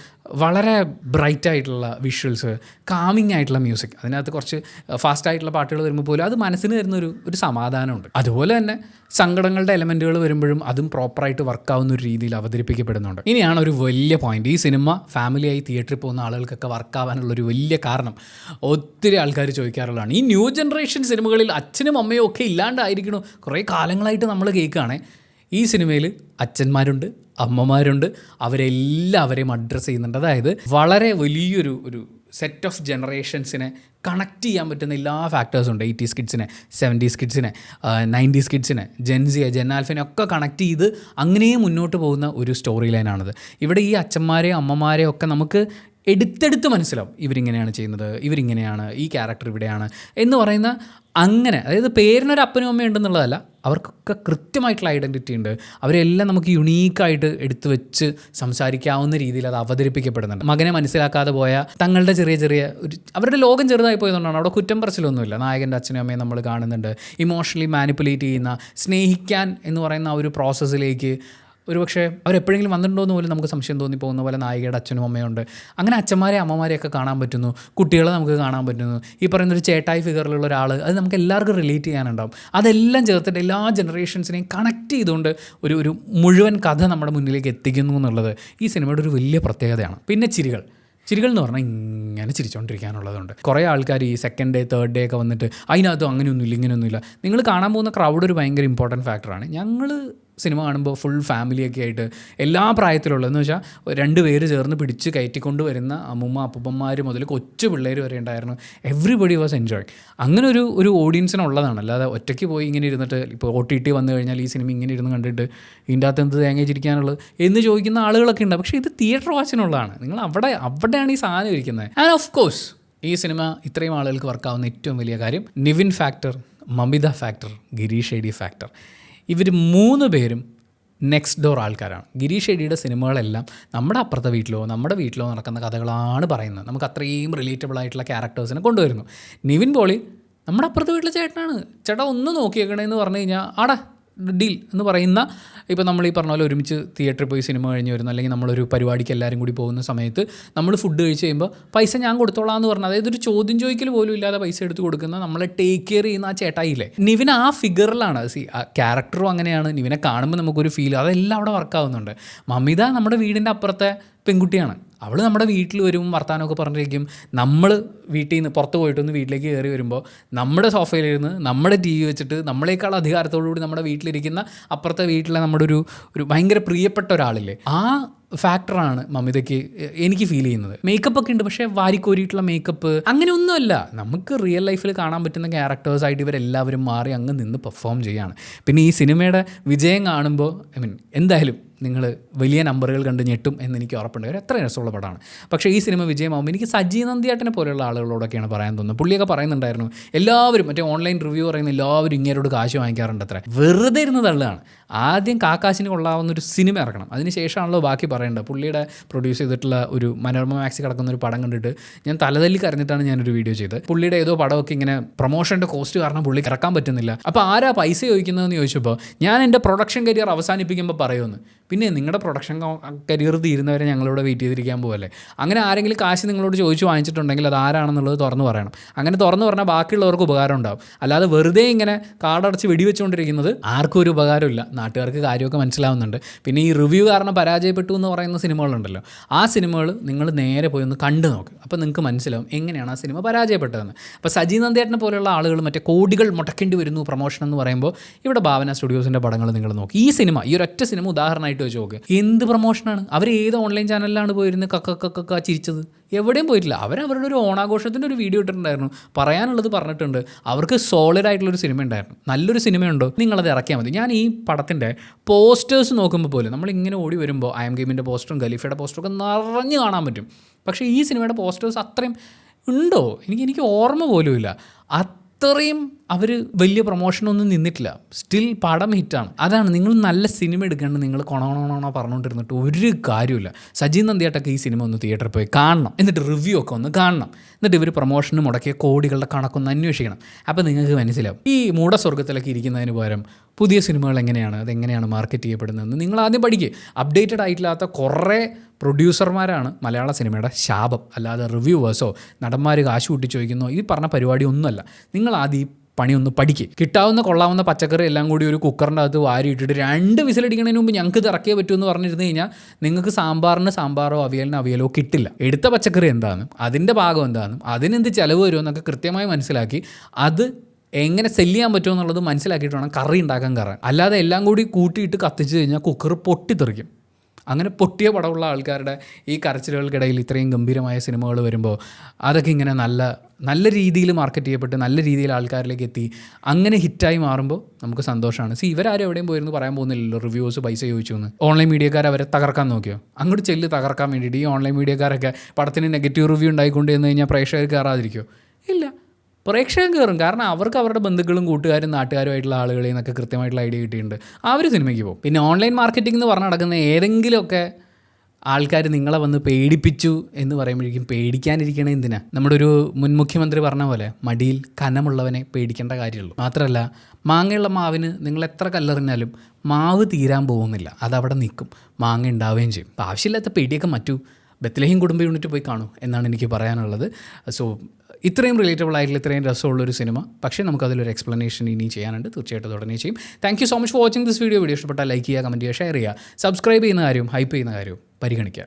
വളരെ ബ്രൈറ്റായിട്ടുള്ള വിഷ്വൽസ്, കാമിങ് ആയിട്ടുള്ള മ്യൂസിക്. അതിനകത്ത് കുറച്ച് ഫാസ്റ്റായിട്ടുള്ള പാട്ടുകൾ വരുമ്പോൾ പോലും അത് മനസ്സിന് തരുന്ന ഒരു സമാധാനമുണ്ട്. അതുപോലെ തന്നെ സങ്കടങ്ങളുടെ എലമെൻറ്റുകൾ വരുമ്പോഴും അതും പ്രോപ്പറായിട്ട് വർക്കാവുന്ന ഒരു രീതിയിൽ അവതരിപ്പിക്കപ്പെടുന്നുണ്ട്. ഇനിയാണ് ഒരു വലിയ പോയിന്റ്. ഈ സിനിമ ഫാമിലിയായി തിയേറ്ററിൽ പോകുന്ന ആളുകൾക്കൊക്കെ വർക്കാവാനുള്ളൊരു വലിയ കാരണം ഒത്തിരി ആൾക്കാർ ചോദിക്കാറുള്ളതാണ്. ഈ ന്യൂ ജനറേഷൻ സിനിമകളിൽ അച്ഛനും അമ്മയും ഒക്കെ ഇല്ലാണ്ടായിരിക്കണോ? കുറേ കാലങ്ങളായിട്ട് നമ്മൾ കേൾക്കുകയാണ്. ഈ സിനിമയിൽ അച്ഛന്മാരുണ്ട്, അമ്മമാരുണ്ട്, അവരെല്ലാവരെയും അഡ്രസ്സ് ചെയ്യുന്നുണ്ട്. അതായത് വളരെ വലിയൊരു സെറ്റ് ഓഫ് ജനറേഷൻസിനെ കണക്ട് ചെയ്യാൻ പറ്റുന്ന എല്ലാ ഫാക്ടേഴ്സും ഉണ്ട്. 80s കിഡ്സിനെ, 70s കിഡ്സിനെ, 90s കിഡ്സിനെ, ജെൻസിയെ, ജെൻ ആൽഫിനെ ഒക്കെ കണക്ട് ചെയ്ത് അങ്ങനെ മുന്നോട്ട് പോകുന്ന ഒരു സ്റ്റോറി ലൈനാണിത്. ഇവിടെ ഈ അച്ഛന്മാരെയും അമ്മമാരെയും ഒക്കെ നമുക്ക് എടുത്തെടുത്ത് മനസ്സിലാവും ഇവരിങ്ങനെയാണ് ചെയ്യുന്നത്, ഇവരിങ്ങനെയാണ്, ഈ ക്യാരക്ടർ ഇവിടെയാണ് എന്ന് പറയുന്ന അങ്ങനെ. അതായത് പേരിനൊരു അപ്പനും അമ്മയും ഉണ്ടെന്നുള്ളതല്ല, അവർക്കൊക്കെ കൃത്യമായിട്ടുള്ള ഐഡൻറ്റിറ്റി ഉണ്ട്. അവരെല്ലാം നമുക്ക് യുണീക്കായിട്ട് എടുത്തു വെച്ച് സംസാരിക്കാവുന്ന രീതിയിൽ അത് അവതരിപ്പിക്കപ്പെടുന്നുണ്ട്. മകനെ മനസ്സിലാക്കാതെ പോയ തങ്ങളുടെ ചെറിയ ചെറിയ അവരുടെ ലോകം ചെറുതായി പോയതുകൊണ്ടാണ്. അവിടെ കുറ്റം പറച്ചിലൊന്നുമില്ല. നായകൻ്റെ അച്ഛനും അമ്മയും നമ്മൾ കാണുന്നുണ്ട്. ഇമോഷണലി മാനിപ്പുലേറ്റ് ചെയ്യുന്ന, സ്നേഹിക്കാൻ എന്ന് പറയുന്ന ആ ഒരു പ്രോസസ്സിലേക്ക് ഒരുപക്ഷെ അവരെപ്പോഴെങ്കിലും വന്നിട്ടുണ്ടോ എന്ന് പോലും നമുക്ക് സംശയം തോന്നിപ്പോകുന്ന പോലെ നായികയുടെ അച്ഛനും അമ്മയുണ്ട്. അങ്ങനെ അച്ഛന്മാരെ അമ്മമാരെയൊക്കെ കാണാൻ പറ്റുന്നു, കുട്ടികളെ നമുക്ക് കാണാൻ പറ്റുന്നു. ഈ പറയുന്നൊരു ചേട്ടായി ഫിഗറിലുള്ള ഒരാൾ, അത് നമുക്ക് എല്ലാവർക്കും റിലേറ്റ് ചെയ്യാനുണ്ടാവും. അതെല്ലാം ചേർത്തിട്ട് എല്ലാ ജനറേഷൻസിനെയും കണക്ട് ചെയ്തുകൊണ്ട് ഒരു മുഴുവൻ കഥ നമ്മുടെ മുന്നിലേക്ക് എത്തിക്കുന്നു എന്നുള്ളത് ഈ സിനിമയുടെ ഒരു വലിയ പ്രത്യേകതയാണ്. പിന്നെ ചിരികൾ എന്ന് പറഞ്ഞാൽ ഇങ്ങനെ ചിരിച്ചുകൊണ്ടിരിക്കാനുള്ളതുണ്ട്. കുറേ ആൾക്കാർ ഈ സെക്കൻഡ് ഡേ തേർഡ് ഡേ ഒക്കെ വന്നിട്ട് അതിനകത്തും അങ്ങനെയൊന്നുമില്ല ഇങ്ങനെയൊന്നുമില്ല. നിങ്ങൾ കാണാൻ പോകുന്ന ക്രൗഡ് ഒരു ഭയങ്കര ഇമ്പോർട്ടൻറ്റ് ഫാക്ടറാണ്. ഞങ്ങൾ സിനിമ കാണുമ്പോൾ ഫുൾ ഫാമിലിയൊക്കെ ആയിട്ട് എല്ലാ പ്രായത്തിലുള്ളതെന്ന് വെച്ചാൽ 2 പേര് ചേർന്ന് പിടിച്ച് കയറ്റിക്കൊണ്ട് വരുന്ന അമ്മൂമ്മ അപ്പൂപ്പന്മാർ മുതൽ കൊച്ചു പിള്ളേർ വരെ ഉണ്ടായിരുന്നു. Everybody was enjoy. അങ്ങനെ ഒരു ഓഡിയൻസിനുള്ളതാണ്. അല്ലാതെ ഒറ്റയ്ക്ക് പോയി ഇങ്ങനെ ഇരുന്നിട്ട് ഇപ്പോൾ OTT വന്നു കഴിഞ്ഞാൽ ഈ സിനിമ ഇങ്ങനെ ഇരുന്ന് കണ്ടിട്ട് ഇതിൻ്റെ അകത്ത് എന്ത് തേങ്ങ ചിരിക്കാനുള്ളത് എന്ന് ചോദിക്കുന്ന ആളുകളൊക്കെ ഉണ്ട്. പക്ഷേ ഇത് തിയേറ്റർ വാച്ചിനുള്ളതാണ്. നിങ്ങൾ അവിടെയാണ് ഈ സാധനം ഇരിക്കുന്നത്. ആൻഡ് ഓഫ് കോഴ്സ് ഈ സിനിമ ഇത്രയും ആളുകൾക്ക് വർക്കാവുന്ന ഏറ്റവും വലിയ കാര്യം നിവിൻ ഫാക്ടർ, മമിത ഫാക്ടർ, ഗിരീഷ് ഷെഡി ഫാക്ടർ. ഇവർ 3 പേരും നെക്സ്റ്റ് ഡോർ ആൾക്കാരാണ്. ഗിരീഷ് ഷെഡിയുടെ സിനിമകളെല്ലാം നമ്മുടെ അപ്പുറത്തെ വീട്ടിലോ നമ്മുടെ വീട്ടിലോ നടക്കുന്ന കഥകളാണ് പറയുന്നത്. നമുക്ക് അത്രയും റിലേറ്റബിൾ ആയിട്ടുള്ള ക്യാരക്ടേഴ്സിനെ കൊണ്ടുവരുന്നു. നിവിൻ പോളി നമ്മുടെ അപ്പുറത്തെ വീട്ടിലെ ചേട്ടനാണ്. ചേട്ടാ ഒന്ന് നോക്കിയേക്കണേന്ന് പറഞ്ഞു കഴിഞ്ഞാൽ ആടാ ഡീൽ എന്ന് പറയുന്ന, ഇപ്പോൾ നമ്മൾ ഈ പറഞ്ഞ പോലെ ഒരുമിച്ച് തിയേറ്ററിൽ പോയി സിനിമ കഴിഞ്ഞ് വരുന്നു, അല്ലെങ്കിൽ നമ്മളൊരു പരിപാടിക്ക് എല്ലാവരും കൂടി പോകുന്ന സമയത്ത് നമ്മൾ ഫുഡ് കഴിച്ച് കഴിയുമ്പോൾ പൈസ ഞാൻ കൊടുത്തോളാം എന്ന് പറഞ്ഞാൽ, അതായത് ഒരു ചോദ്യം ചോദിക്കൽ പോലും ഇല്ലാതെ പൈസ എടുത്ത് കൊടുക്കുന്ന, നമ്മളെ ടേക്ക് കെയർ ചെയ്യുന്ന ആ ചേട്ടായില്ലേ, നിവിൻ ആ ഫിഗറിലാണ്. ആ ക്യാരക്ടറും അങ്ങനെയാണ്. നിവിനെ കാണുമ്പോൾ നമുക്കൊരു ഫീൽ, അതെല്ലാം അവിടെ വർക്കാവുന്നുണ്ട്. മമിത നമ്മുടെ വീടിൻ്റെ അപ്പുറത്തെ പെൺകുട്ടിയാണ്. അവൾ നമ്മുടെ വീട്ടിൽ വരും, വർത്താനമൊക്കെ പറഞ്ഞിരിക്കും. നമ്മൾ വീട്ടിൽ നിന്ന് പുറത്ത് പോയിട്ടൊന്ന് വീട്ടിലേക്ക് കയറി വരുമ്പോൾ നമ്മുടെ സോഫയിലിരുന്ന് നമ്മുടെ TV വെച്ചിട്ട് നമ്മളെക്കാൾ അധികാരത്തോടുകൂടി നമ്മുടെ വീട്ടിലിരിക്കുന്ന അപ്പുറത്തെ വീട്ടിലെ നമ്മുടെ ഒരു ഭയങ്കര പ്രിയപ്പെട്ട ഒരാളില്ലേ, ആ ഫാക്ടറാണ് മമിതയ്ക്ക് എനിക്ക് ഫീൽ ചെയ്യുന്നത്. മേക്കപ്പ് ഒക്കെ ഉണ്ട്, പക്ഷേ വാരിക്കോരിയിട്ടുള്ള മേക്കപ്പ് അങ്ങനെയൊന്നുമല്ല. നമുക്ക് റിയൽ ലൈഫിൽ കാണാൻ പറ്റുന്ന ക്യാരക്ടേഴ്സായിട്ട് ഇവരെല്ലാവരും മാറി അങ്ങ് നിന്ന് പെർഫോം ചെയ്യുകയാണ്. പിന്നെ ഈ സിനിമയുടെ വിജയം കാണുമ്പോൾ എന്തായാലും നിങ്ങൾ വലിയ നമ്പറുകൾ കണ്ട് ഞെട്ടും എന്നെനിക്ക് ഉറപ്പുണ്ട്. ഒരു എത്ര രസമുള്ള പടമാണ്. പക്ഷേ ഈ സിനിമ വിജയമാകുമ്പോൾ എനിക്ക് സജി നന്ദിയാട്ടനെ പോലെയുള്ള ആളുകളോടൊക്കെയാണ് പറയാൻ തോന്നുന്നത്. പുള്ളിയൊക്കെ പറയുന്നുണ്ടായിരുന്നു, എല്ലാവരും മറ്റേ ഓൺലൈൻ റിവ്യൂ പറയുന്ന എല്ലാവരും ഇങ്ങേരോട് കാശ് വാങ്ങിക്കാറുണ്ട് അത്ര. വെറുതെ ഇരുന്ന് തള്ളുകയാണ്. ആദ്യം കാക്കാശിന് കൊള്ളാവുന്ന ഒരു സിനിമ ഇറക്കണം, അതിന് ശേഷമാണല്ലോ ബാക്കി പറയേണ്ടത്. പുള്ളിയുടെ പ്രൊഡ്യൂസ് ചെയ്തിട്ടുള്ള ഒരു മനോരമ മാക്സിൽ കിടക്കുന്ന ഒരു പടം കണ്ടിട്ട് ഞാൻ തലതല്ലി കരഞ്ഞിട്ടാണ് ഞാനൊരു വീഡിയോ ചെയ്തത്. പുള്ളിയുടെ ഏതോ പടമൊക്കെ ഇങ്ങനെ പ്രൊമോഷൻ്റെ കോസ്റ്റ് കാരണം പുള്ളി ഇറക്കാൻ പറ്റുന്നില്ല. അപ്പോൾ ആരാ പൈസ ചോദിക്കുന്നതെന്ന് ചോദിച്ചപ്പോൾ ഞാൻ എൻ്റെ പ്രൊഡക്ഷൻ കരിയർ അവസാനിപ്പിക്കുമ്പോൾ പറയുമെന്ന്. പിന്നെ നിങ്ങളുടെ പ്രൊഡക്ഷൻ കരിയർ തീരുന്നവരെ ഞങ്ങളിവിടെ വെയിറ്റ് ചെയ്തിരിക്കാൻ പോകല്ലേ. അങ്ങനെ ആരെങ്കിലും കാശ് നിങ്ങളോട് ചോദിച്ചു വാങ്ങിച്ചിട്ടുണ്ടെങ്കിൽ അത് ആരാണെന്നുള്ളത് തുറന്നു പറയണം. അങ്ങനെ തുറന്നു പറഞ്ഞാൽ ബാക്കിയുള്ളവർക്ക് ഉപകാരം ഉണ്ടാവും. അല്ലാതെ വെറുതെ ഇങ്ങനെ കാർഡടച്ച് വെടിവെച്ചുകൊണ്ടിരിക്കുന്നത് ആർക്കും ഒരു ഉപകാരമില്ല. നാട്ടുകാർക്ക് കാര്യമൊക്കെ മനസ്സിലാവുന്നുണ്ട്. പിന്നെ ഈ റിവ്യൂ കാരണം പരാജയപ്പെട്ടു എന്ന് പറയുന്ന സിനിമകളുണ്ടല്ലോ, ആ സിനിമകൾ നിങ്ങൾ നേരെ പോയി ഒന്ന് കണ്ടു നോക്ക്. അപ്പോൾ നിങ്ങൾക്ക് മനസ്സിലാവും എങ്ങനെയാണ് ആ സിനിമ പരാജയപ്പെട്ടതെന്ന്. അപ്പോൾ സജി നന്ദിയേട്ടനെ പോലെയുള്ള ആളുകൾ മറ്റേ കോടികൾ മുടക്കേണ്ടി വരുന്നു പ്രൊമോഷൻ എന്ന് പറയുമ്പോൾ, ഇവിടെ ഭാവന സ്റ്റുഡിയോസിൻ്റെ പടങ്ങൾ നിങ്ങൾ നോക്കി. ഈ സിനിമ, ഈ ഒരൊറ്റ സിനിമ ഉദാഹരണമായിട്ട് വെച്ച് നോക്ക്. എന്ത് പ്രൊമോഷനാണ്. അവർ ഏത് ഓൺലൈൻ ചാനലിലാണ് പോയിരുന്ന് കക്ക ചിരിച്ചത്? എവിടെയും പോയിട്ടില്ല. അവരവരുടെ ഒരു ഓണാഘോഷത്തിൻ്റെ ഒരു വീഡിയോ ഇട്ടിട്ടുണ്ടായിരുന്നു, പറയാനുള്ളത് പറഞ്ഞിട്ടുണ്ട്. അവർക്ക് സോളിഡായിട്ടുള്ളൊരു സിനിമ ഉണ്ടായിരുന്നു. നല്ലൊരു സിനിമയുണ്ടോ നിങ്ങളത് ഇറക്കിയാൽ മതി. ഞാൻ ഈ പടത്തിൻ്റെ പോസ്റ്റേഴ്സ് നോക്കുമ്പോൾ പോലും നമ്മളിങ്ങനെ ഓടി വരുമ്പോൾ ഐ എം ഗെയിമിൻ്റെ പോസ്റ്ററും ഖലീഫയുടെ പോസ്റ്ററും ഒക്കെ നിറഞ്ഞ് കാണാൻ പറ്റും. പക്ഷേ ഈ സിനിമയുടെ പോസ്റ്റേഴ്സ് അത്രയും ഉണ്ടോ എനിക്ക് ഓർമ്മ പോലുമില്ല. അത്രയും അവർ വലിയ പ്രൊമോഷനൊന്നും നിന്നിട്ടില്ല. സ്റ്റിൽ പടം ഹിറ്റാണ്. അതാണ്, നിങ്ങൾ നല്ല സിനിമ എടുക്കേണ്ടത് നിങ്ങൾ കൊണോണോണോ പറഞ്ഞുകൊണ്ടിരുന്നിട്ട് ഒരു കാര്യമില്ല. സജി നന്ദിയാട്ടൊക്കെ ഈ സിനിമ ഒന്ന് തിയേറ്ററിൽ പോയി കാണണം, എന്നിട്ട് റിവ്യൂ ഒക്കെ ഒന്ന് കാണണം, എന്നിട്ട് ഇവർ പ്രൊമോഷന് മുടക്കിയ കോടികളുടെ കണക്കൊന്ന് അന്വേഷിക്കണം. അപ്പോൾ നിങ്ങൾക്ക് മനസ്സിലാവും ഈ മൂഢസ്വർഗ്ഗത്തിലൊക്കെ ഇരിക്കുന്നതിന് പകരം പുതിയ സിനിമകൾ എങ്ങനെയാണ്, അതെങ്ങനെയാണ് മാർക്കറ്റ് ചെയ്യപ്പെടുന്നതെന്ന് നിങ്ങൾ ആദ്യം പഠിക്കുക. അപ്ഡേറ്റഡ് ആയിട്ടില്ലാത്ത കുറേ പ്രൊഡ്യൂസർമാരാണ് മലയാള സിനിമയുടെ ശാപം. അല്ലാതെ റിവ്യൂവേഴ്സോ നടന്മാർ കാശ് കൂട്ടി ചോദിക്കുന്നോ ഈ പറഞ്ഞ പരിപാടി ഒന്നുമല്ല. നിങ്ങൾ ആദ്യം പണിയൊന്ന് പഠിക്കുക. കിട്ടാവുന്ന കൊള്ളാവുന്ന പച്ചക്കറി എല്ലാം കൂടി ഒരു കുക്കറിൻ്റെ അകത്ത് വാരിയിട്ടിട്ട് 2 വിസിലടിക്കുന്നതിന് മുമ്പ് ഞങ്ങൾക്ക് ഇത് ഇറക്കിയേ പറ്റുമെന്ന് പറഞ്ഞിരുന്നു കഴിഞ്ഞാൽ നിങ്ങൾക്ക് സാമ്പാറിന് സാമ്പാറോ അവിയലിന് അവിയലോ കിട്ടില്ല. എടുത്ത പച്ചക്കറി എന്താണെന്നും അതിൻ്റെ ഭാഗം എന്താണെന്നും അതിനെന്ത് ചിലവ് വരുമെന്നൊക്കെ കൃത്യമായി മനസ്സിലാക്കി അത് എങ്ങനെ സെല്ല് ചെയ്യാൻ പറ്റുമോ എന്നുള്ളത് മനസ്സിലാക്കിയിട്ട് വേണം കറി ഉണ്ടാക്കാൻ കയറാൻ. അല്ലാതെ എല്ലാം കൂടി കൂട്ടിയിട്ട് കത്തിച്ച് കഴിഞ്ഞാൽ കുക്കർ പൊട്ടിത്തെറിക്കും. അങ്ങനെ പൊട്ടിയ പടമുള്ള ആൾക്കാരുടെ ഈ കരച്ചിലുകൾക്കിടയിൽ ഇത്രയും ഗംഭീരമായ സിനിമകൾ വരുമ്പോൾ അതൊക്കെ ഇങ്ങനെ നല്ല നല്ല രീതിയിൽ മാർക്കറ്റ് ചെയ്യപ്പെട്ട് നല്ല രീതിയിൽ ആൾക്കാരിലേക്ക് എത്തി അങ്ങനെ ഹിറ്റായി മാറുമ്പോൾ നമുക്ക് സന്തോഷമാണ്. ഇവരാരും എവിടെയും പോയിരുന്നു പറയാൻ പോകുന്നില്ലല്ലോ റിവ്യൂസ് പൈസ ചോദിച്ചു എന്ന്. ഓൺലൈൻ മീഡിയക്കാർ അവരെ തകർക്കാൻ നോക്കിയോ? അങ്ങോട്ട് ചെല്ല് തകർക്കാൻ വേണ്ടിയിട്ട് ഈ ഓൺലൈൻ മീഡിയക്കാരൊക്കെ പടത്തിന് നെഗറ്റീവ് റിവ്യൂ ഉണ്ടായിക്കൊണ്ട് എന്ന് കഴിഞ്ഞാൽ പ്രേക്ഷകർ കയറാതിരിക്കുമോ? ഇല്ല, പ്രേക്ഷകൻ കയറും. കാരണം അവർക്ക് അവരുടെ ബന്ധുക്കളും കൂട്ടുകാരും നാട്ടുകാരുമായിട്ടുള്ള ആളുകളിൽ നിന്നൊക്കെ കൃത്യമായിട്ടുള്ള ഐഡിയ കിട്ടിയിട്ടുണ്ട്. അവർ സിനിമയ്ക്ക് പോകും. പിന്നെ ഓൺലൈൻ മാർക്കറ്റിംഗ് എന്ന് പറഞ്ഞ് നടക്കുന്ന ഏതെങ്കിലുമൊക്കെ ആൾക്കാർ നിങ്ങളെ വന്ന് പേടിപ്പിച്ചു എന്ന് പറയുമ്പോഴേക്കും പേടിക്കാനിരിക്കണേ എന്തിനാ? നമ്മുടെ ഒരു മുൻ മുഖ്യമന്ത്രി പറഞ്ഞ പോലെ മടിയിൽ കനമുള്ളവനെ പേടിക്കേണ്ട കാര്യമുള്ളൂ. മാത്രമല്ല മാങ്ങയുള്ള മാവിന് നിങ്ങൾ എത്ര കല്ലെറിഞ്ഞാലും മാവ് തീരാൻ പോകുന്നില്ല, അതവിടെ നിൽക്കും, മാങ്ങ ഉണ്ടാവുകയും ചെയ്യും. അപ്പോൾ ആവശ്യമില്ലാത്ത പേടിയൊക്കെ മറ്റു ബത്ലഹീം കുടുംബ യൂണിറ്റ് പോയി കാണൂ എന്നാണ് എനിക്ക് പറയാനുള്ളത്. സോ ഇത്രയും റിലേറ്റബിൾ ആയിട്ടുള്ള ഇത്രയും രസമുള്ളൊരു സിനിമ, പക്ഷേ നമുക്കതിലൊരു എക്സ്പ്ലനേഷൻ ഇനി ചെയ്യാനുണ്ട്. തീർച്ചയായിട്ടും ഉടനെ ചെയ്യും. Thank you so much for watching this video. ഇഷ്ടപ്പെട്ടാൽ ലൈക്ക് ചെയ്യുക, കമൻറ്റ് ചെയ്യുക, ഷെയർ ചെയ്യുക, സബ്സ്ക്രൈബ് ചെയ്യുന്ന കാര്യവും ഹൈപ്പ് ചെയ്യുന്ന കാര്യവും പരിഗണിക്കുക.